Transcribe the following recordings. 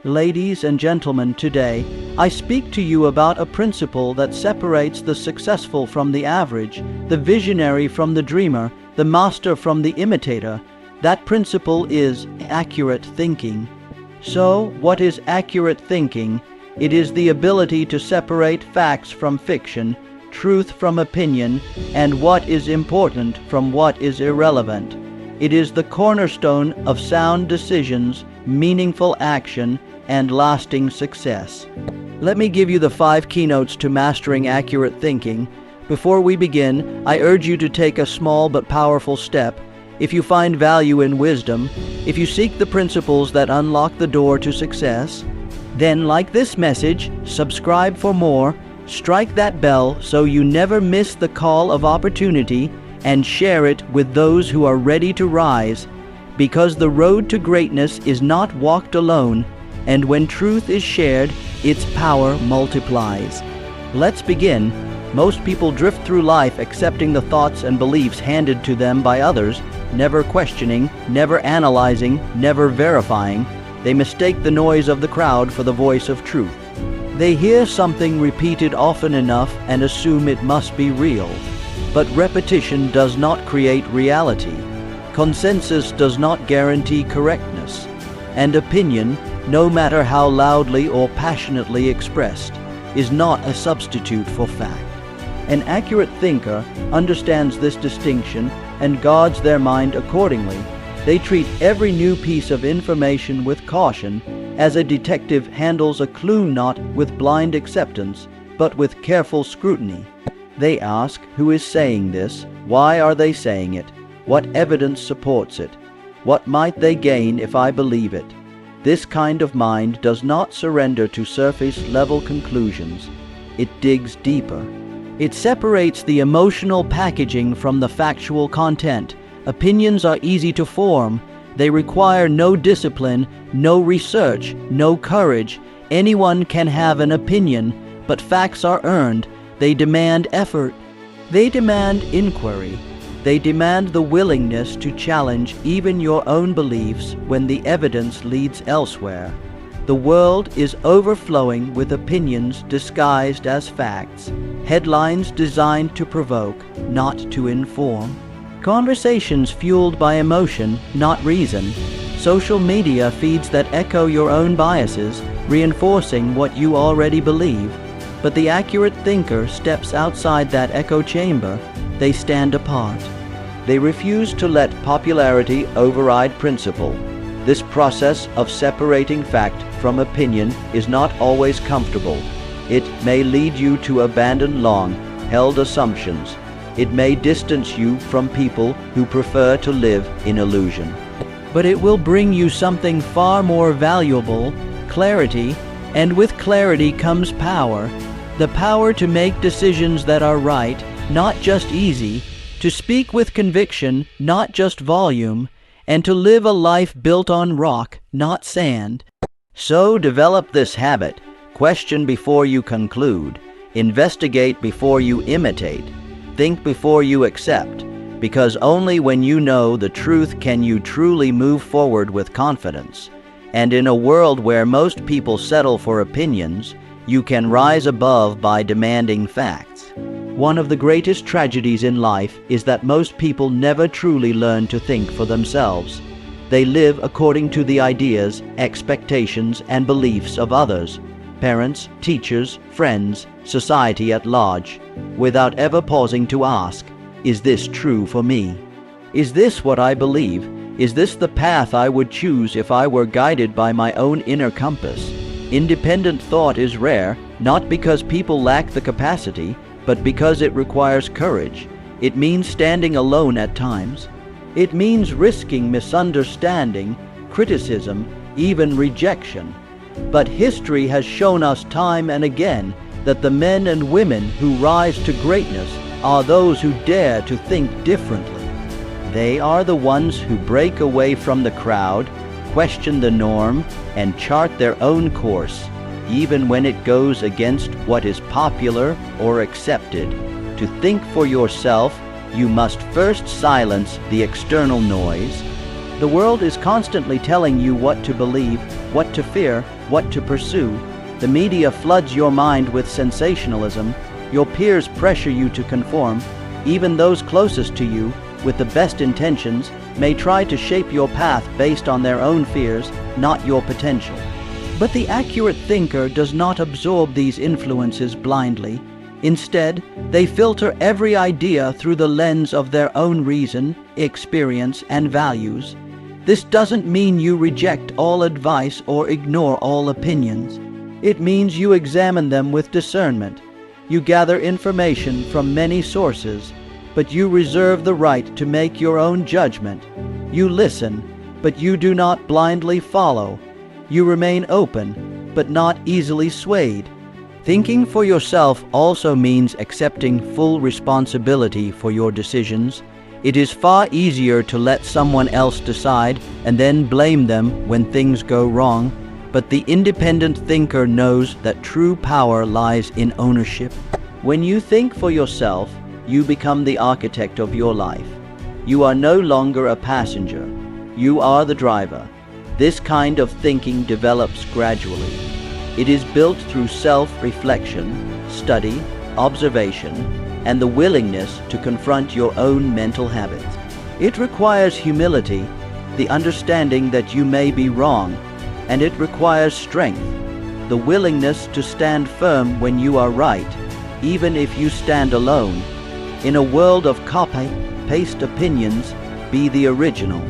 Ladies and gentlemen, today I speak to you about a principle that separates the successful from the average, the visionary from the dreamer, the master from the imitator. That principle is accurate thinking. So, what is accurate thinking? It is the ability to separate facts from fiction, truth from opinion, and what is important from what is irrelevant. It is the cornerstone of sound decisions, meaningful action, and lasting success. Let me give you the 5 keynotes to mastering accurate thinking. Before we begin, I urge you to take a small but powerful step. If you find value in wisdom, if you seek the principles that unlock the door to success, then like this message, subscribe for more, strike that bell so you never miss the call of opportunity, and share it with those who are ready to rise, because the road to greatness is not walked alone, and when truth is shared, its power multiplies. Let's begin. Most people drift through life accepting the thoughts and beliefs handed to them by others, never questioning, never analyzing, never verifying. They mistake the noise of the crowd for the voice of truth. They hear something repeated often enough and assume it must be real. But repetition does not create reality. Consensus does not guarantee correctness. And opinion, no matter how loudly or passionately expressed, is not a substitute for fact. An accurate thinker understands this distinction and guards their mind accordingly. They treat every new piece of information with caution, as a detective handles a clue not with blind acceptance, but with careful scrutiny. They ask, who is saying this? Why are they saying it? What evidence supports it? What might they gain if I believe it? This kind of mind does not surrender to surface-level conclusions. It digs deeper. It separates the emotional packaging from the factual content. Opinions are easy to form. They require no discipline, no research, no courage. Anyone can have an opinion, but facts are earned. They demand effort. They demand inquiry. They demand the willingness to challenge even your own beliefs when the evidence leads elsewhere. The world is overflowing with opinions disguised as facts, headlines designed to provoke, not to inform. Conversations fueled by emotion, not reason. Social media feeds that echo your own biases, reinforcing what you already believe. But the accurate thinker steps outside that echo chamber. They stand apart. They refuse to let popularity override principle. This process of separating fact from opinion is not always comfortable. It may lead you to abandon long-held assumptions. It may distance you from people who prefer to live in illusion. But it will bring you something far more valuable, clarity, and with clarity comes power. The power to make decisions that are right, not just easy, to speak with conviction, not just volume, and to live a life built on rock, not sand. So develop this habit. Question before you conclude. Investigate before you imitate. Think before you accept, because only when you know the truth can you truly move forward with confidence. And in a world where most people settle for opinions, you can rise above by demanding facts. One of the greatest tragedies in life is that most people never truly learn to think for themselves. They live according to the ideas, expectations, and beliefs of others, parents, teachers, friends, society at large, without ever pausing to ask, is this true for me? Is this what I believe? Is this the path I would choose if I were guided by my own inner compass? Independent thought is rare, not because people lack the capacity, but because it requires courage. It means standing alone at times. It means risking misunderstanding, criticism, even rejection. But history has shown us time and again that the men and women who rise to greatness are those who dare to think differently. They are the ones who break away from the crowd, question the norm, and chart their own course, even when it goes against what is popular or accepted. To think for yourself, you must first silence the external noise. The world is constantly telling you what to believe, what to fear, what to pursue. The media floods your mind with sensationalism. Your peers pressure you to conform. Even those closest to you, with the best intentions, may try to shape your path based on their own fears, not your potential. But the accurate thinker does not absorb these influences blindly. Instead, they filter every idea through the lens of their own reason, experience, and values. This doesn't mean you reject all advice or ignore all opinions. It means you examine them with discernment. You gather information from many sources, but you reserve the right to make your own judgment. You listen, but you do not blindly follow. You remain open, but not easily swayed. Thinking for yourself also means accepting full responsibility for your decisions. It is far easier to let someone else decide and then blame them when things go wrong, but the independent thinker knows that true power lies in ownership. When you think for yourself, you become the architect of your life. You are no longer a passenger. You are the driver. This kind of thinking develops gradually. It is built through self-reflection, study, observation, and the willingness to confront your own mental habits. It requires humility, the understanding that you may be wrong, and it requires strength, the willingness to stand firm when you are right, even if you stand alone. In a world of copy-paste opinions, be the original.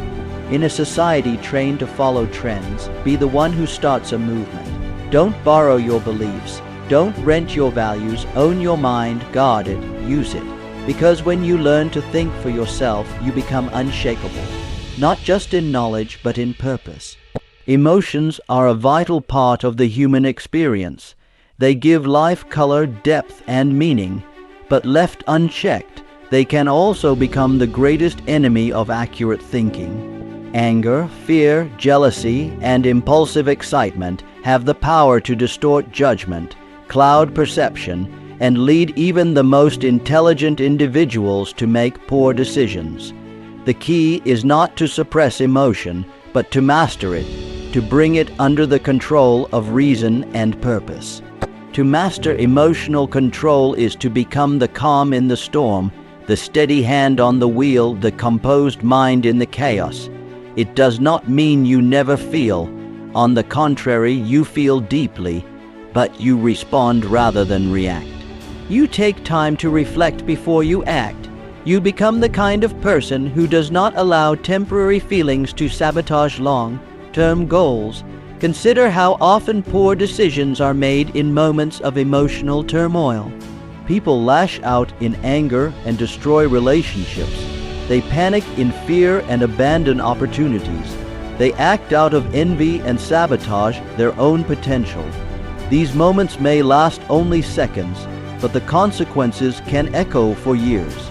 In a society trained to follow trends, be the one who starts a movement. Don't borrow your beliefs. Don't rent your values. Own your mind, guard it, use it. Because when you learn to think for yourself, you become unshakable. Not just in knowledge, but in purpose. Emotions are a vital part of the human experience. They give life color, depth, and meaning. But left unchecked, they can also become the greatest enemy of accurate thinking. Anger, fear, jealousy, and impulsive excitement have the power to distort judgment, cloud perception, and lead even the most intelligent individuals to make poor decisions. The key is not to suppress emotion, but to master it, to bring it under the control of reason and purpose. To master emotional control is to become the calm in the storm, the steady hand on the wheel, the composed mind in the chaos. It does not mean you never feel. On the contrary, you feel deeply, but you respond rather than react. You take time to reflect before you act. You become the kind of person who does not allow temporary feelings to sabotage long-term goals. Consider how often poor decisions are made in moments of emotional turmoil. People lash out in anger and destroy relationships. They panic in fear and abandon opportunities. They act out of envy and sabotage their own potential. These moments may last only seconds, but the consequences can echo for years.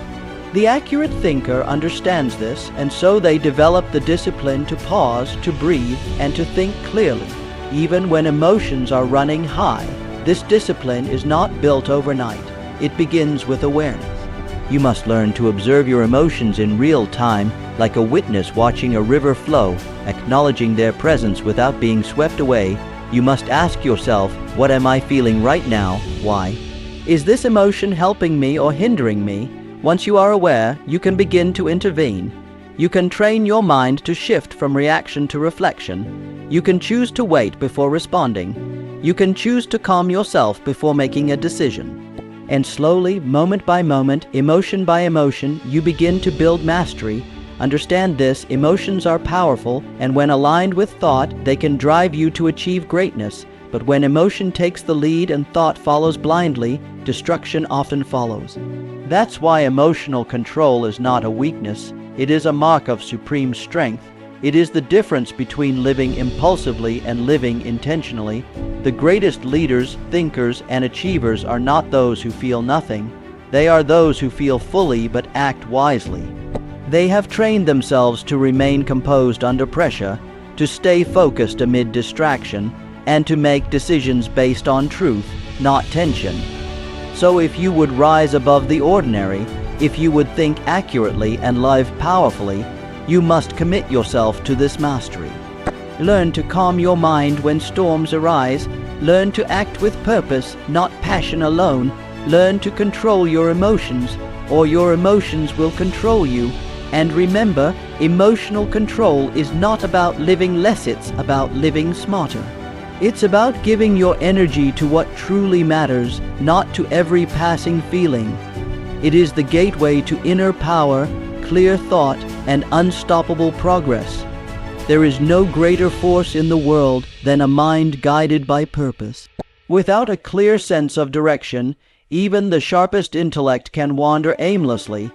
The accurate thinker understands this, and so they develop the discipline to pause, to breathe, and to think clearly, even when emotions are running high. This discipline is not built overnight. It begins with awareness. You must learn to observe your emotions in real time, like a witness watching a river flow, acknowledging their presence without being swept away. You must ask yourself, what am I feeling right now? Why? Is this emotion helping me or hindering me? Once you are aware, you can begin to intervene. You can train your mind to shift from reaction to reflection. You can choose to wait before responding. You can choose to calm yourself before making a decision. And slowly, moment by moment, emotion by emotion, you begin to build mastery. Understand this, emotions are powerful, and when aligned with thought, they can drive you to achieve greatness. But when emotion takes the lead and thought follows blindly, destruction often follows. That's why emotional control is not a weakness. It is a mark of supreme strength. It is the difference between living impulsively and living intentionally. The greatest leaders, thinkers, and achievers are not those who feel nothing. They are those who feel fully but act wisely. They have trained themselves to remain composed under pressure, to stay focused amid distraction, and to make decisions based on truth, not tension. So if you would rise above the ordinary, if you would think accurately and live powerfully, you must commit yourself to this mastery. Learn to calm your mind when storms arise. Learn to act with purpose, not passion alone. Learn to control your emotions, or your emotions will control you. And remember, emotional control is not about living less, it's about living smarter. It's about giving your energy to what truly matters, not to every passing feeling. It is the gateway to inner power, clear thought, and unstoppable progress. There is no greater force in the world than a mind guided by purpose. Without a clear sense of direction, even the sharpest intellect can wander aimlessly.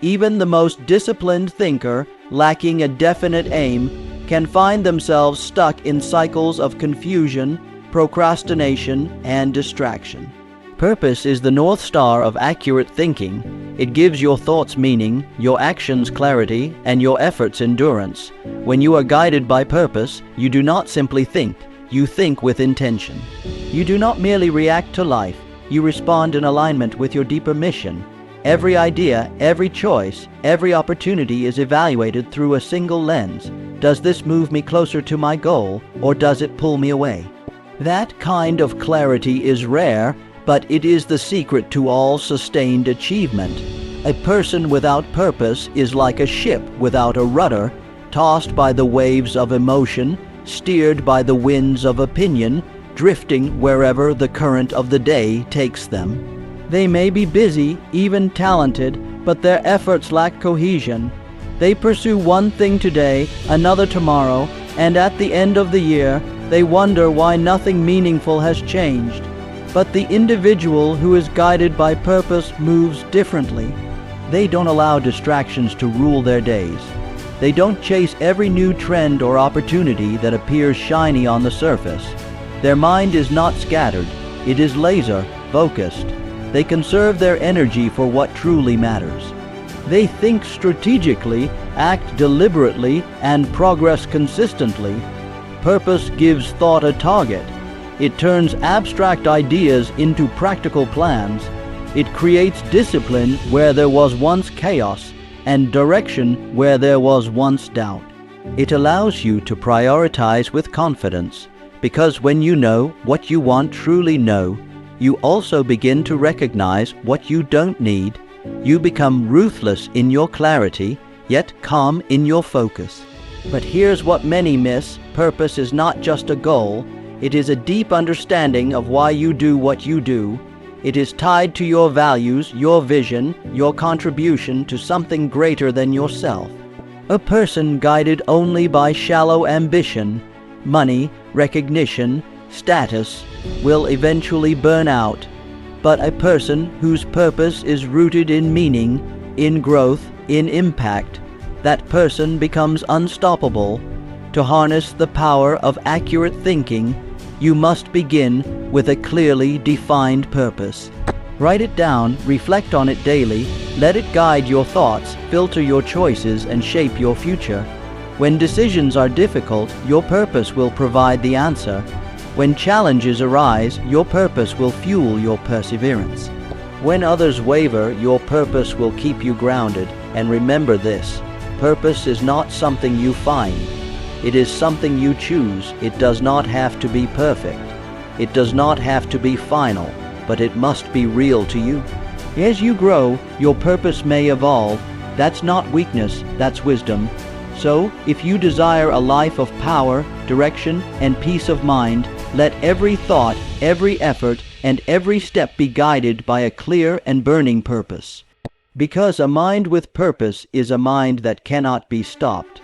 Even the most disciplined thinker, lacking a definite aim, can find themselves stuck in cycles of confusion, procrastination, and distraction. Purpose is the North Star of accurate thinking. It gives your thoughts meaning, your actions clarity, and your efforts endurance. When you are guided by purpose, you do not simply think, you think with intention. You do not merely react to life, you respond in alignment with your deeper mission. Every idea, every choice, every opportunity is evaluated through a single lens. Does this move me closer to my goal, or does it pull me away? That kind of clarity is rare, but it is the secret to all sustained achievement. A person without purpose is like a ship without a rudder, tossed by the waves of emotion, steered by the winds of opinion, drifting wherever the current of the day takes them. They may be busy, even talented, but their efforts lack cohesion. They pursue one thing today, another tomorrow, and at the end of the year, they wonder why nothing meaningful has changed. But the individual who is guided by purpose moves differently. They don't allow distractions to rule their days. They don't chase every new trend or opportunity that appears shiny on the surface. Their mind is not scattered, it is laser-focused. They conserve their energy for what truly matters. They think strategically, act deliberately, and progress consistently. Purpose gives thought a target. It turns abstract ideas into practical plans. It creates discipline where there was once chaos, and direction where there was once doubt. It allows you to prioritize with confidence, because when you know what you want, truly know, you also begin to recognize what you don't need. You become ruthless in your clarity, yet calm in your focus. But here's what many miss: purpose is not just a goal. It is a deep understanding of why you do what you do. It is tied to your values, your vision, your contribution to something greater than yourself. A person guided only by shallow ambition, money, recognition, status, will eventually burn out. But a person whose purpose is rooted in meaning, in growth, in impact, that person becomes unstoppable. To harness the power of accurate thinking, you must begin with a clearly defined purpose. Write it down, reflect on it daily, let it guide your thoughts, filter your choices, and shape your future. When decisions are difficult, your purpose will provide the answer. When challenges arise, your purpose will fuel your perseverance. When others waver, your purpose will keep you grounded. And remember this: purpose is not something you find. It is something you choose. It does not have to be perfect. It does not have to be final, but it must be real to you. As you grow, your purpose may evolve. That's not weakness, that's wisdom. So, if you desire a life of power, direction, and peace of mind, let every thought, every effort, and every step be guided by a clear and burning purpose. Because a mind with purpose is a mind that cannot be stopped.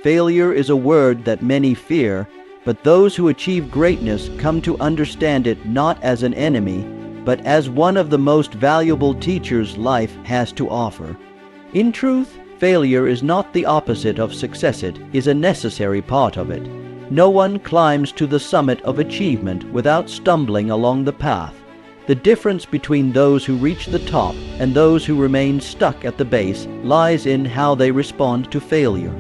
Failure is a word that many fear, but those who achieve greatness come to understand it not as an enemy, but as one of the most valuable teachers life has to offer. In truth, failure is not the opposite of success, it is a necessary part of it. No one climbs to the summit of achievement without stumbling along the path. The difference between those who reach the top and those who remain stuck at the base lies in how they respond to failure.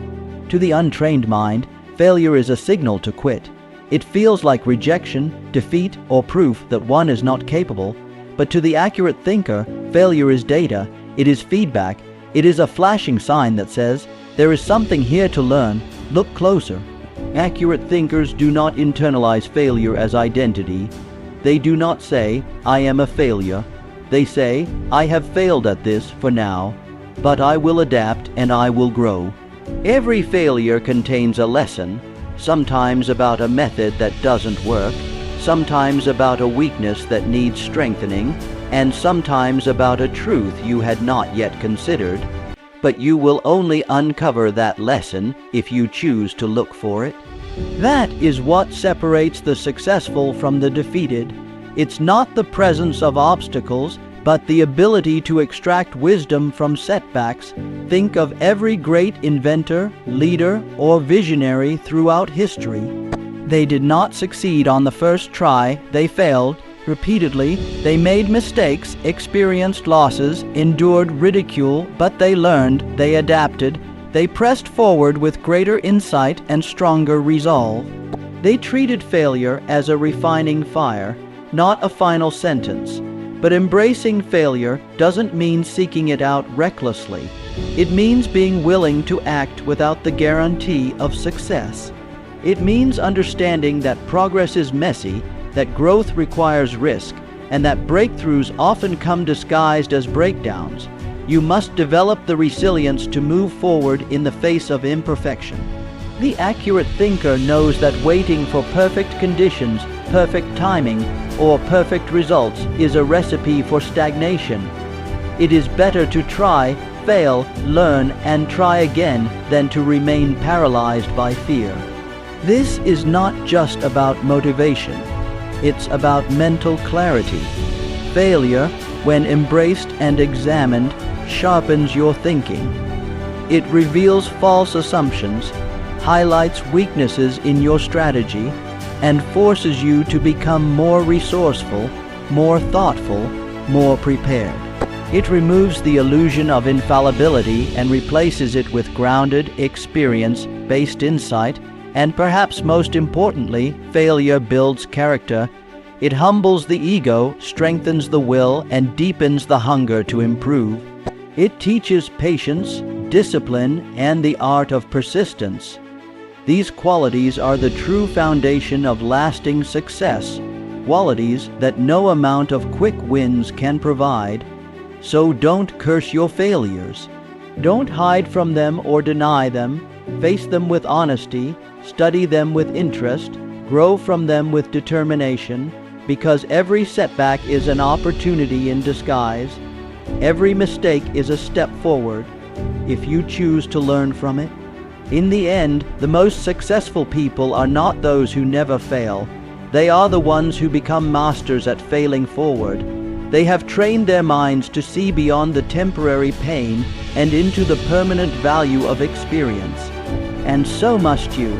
To the untrained mind, failure is a signal to quit. It feels like rejection, defeat, or proof that one is not capable. But to the accurate thinker, failure is data, it is feedback, it is a flashing sign that says, there is something here to learn, look closer. Accurate thinkers do not internalize failure as identity. They do not say, "I am a failure." They say, "I have failed at this for now, but I will adapt and I will grow." Every failure contains a lesson, sometimes about a method that doesn't work, sometimes about a weakness that needs strengthening, and sometimes about a truth you had not yet considered. But you will only uncover that lesson if you choose to look for it. That is what separates the successful from the defeated. It's not the presence of obstacles, but the ability to extract wisdom from setbacks. Think of every great inventor, leader, or visionary throughout history. They did not succeed on the first try. They failed repeatedly. They made mistakes, experienced losses, endured ridicule, but they learned, they adapted, they pressed forward with greater insight and stronger resolve. They treated failure as a refining fire, not a final sentence. But embracing failure doesn't mean seeking it out recklessly. It means being willing to act without the guarantee of success. It means understanding that progress is messy, that growth requires risk, and that breakthroughs often come disguised as breakdowns. You must develop the resilience to move forward in the face of imperfection. The accurate thinker knows that waiting for perfect conditions, perfect timing, or perfect results is a recipe for stagnation. It is better to try, fail, learn, and try again than to remain paralyzed by fear. This is not just about motivation. It's about mental clarity. Failure, when embraced and examined, sharpens your thinking. It reveals false assumptions, highlights weaknesses in your strategy, and forces you to become more resourceful, more thoughtful, more prepared. It removes the illusion of infallibility and replaces it with grounded, experience-based insight. And perhaps most importantly, failure builds character. It humbles the ego, strengthens the will, and deepens the hunger to improve. It teaches patience, discipline, and the art of persistence. These qualities are the true foundation of lasting success, qualities that no amount of quick wins can provide. So don't curse your failures. Don't hide from them or deny them. Face them with honesty. Study them with interest, grow from them with determination, because every setback is an opportunity in disguise. Every mistake is a step forward, if you choose to learn from it. In the end, the most successful people are not those who never fail. They are the ones who become masters at failing forward. They have trained their minds to see beyond the temporary pain and into the permanent value of experience. And so must you,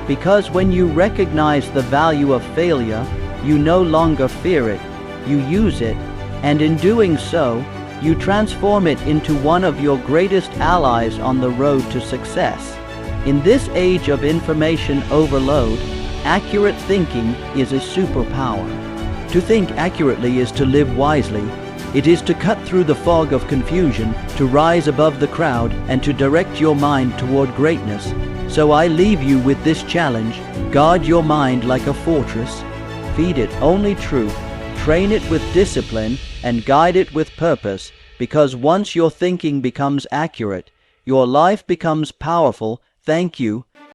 because when you recognize the value of failure, you no longer fear it, you use it, and in doing so, you transform it into one of your greatest allies on the road to success. In this age of information overload, accurate thinking is a superpower. To think accurately is to live wisely. It is to cut through the fog of confusion, to rise above the crowd, and to direct your mind toward greatness. So I leave you with this challenge: guard your mind like a fortress. Feed it only truth, train it with discipline, and guide it with purpose, because once your thinking becomes accurate, your life becomes powerful. Thank you